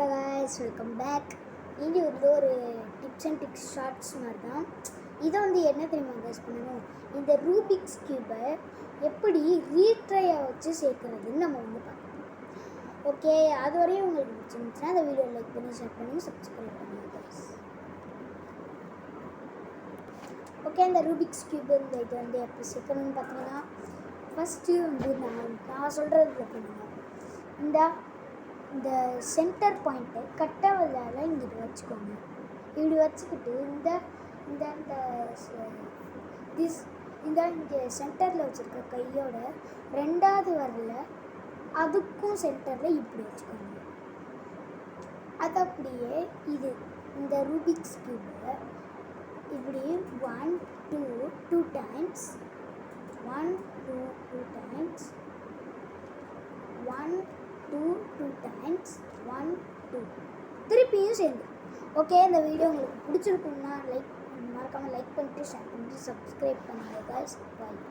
Hello guys, welcome back. இது ஒரு tips and tips shorts மாதிரி தான். இதை என்ன தெரியுமா கைஸ் பண்ணணும், இந்த ரூபிக்ஸ் கியூபை எப்படி ரீட்ரையாக வச்சு சேர்க்குறதுன்னு நம்ம பார்க்கணும். ஓகே, அது வரையும் உங்களுக்கு பிடிச்சிருந்துச்சுன்னா அந்த வீடியோ லைக் பண்ணி ஷேர் பண்ணி சப்ஸ்கிரைப் பண்ணுங்கள் கைஸ். ஓகே, இந்த ரூபிக்ஸ் கியூப் இது எப்படி சேர்க்கணும்னு பார்த்தீங்கன்னா, ஃபஸ்ட்டு நான் சொல்கிறது பார்த்தீங்கன்னா, இந்த சென்டர் பாயிண்ட்டை கட்டவலால் இங்கிட்டு வச்சுக்கோங்க. இப்படி வச்சுக்கிட்டு இங்கே சென்டரில் வச்சுருக்க கையோட ரெண்டாவது வரல அதுக்கும் சென்டரில் இப்படி வச்சுக்கோங்க. அது அப்படியே இந்த ரூபிக்ஸ் கியூபை இப்படி 1 2 டைம்ஸ் 1 2 டைம்ஸ் 1 2 டைம்ஸ் 1 2 திருப்பியும் சேர்ந்து. ஓகே, இந்த வீடியோ உங்களுக்கு பிடிச்சிருக்குன்னா மறக்காமல் லைக் பண்ணிட்டு ஷேர் பண்ணிட்டு சப்ஸ்கிரைப் பண்ணுங்கள் guys. Bye.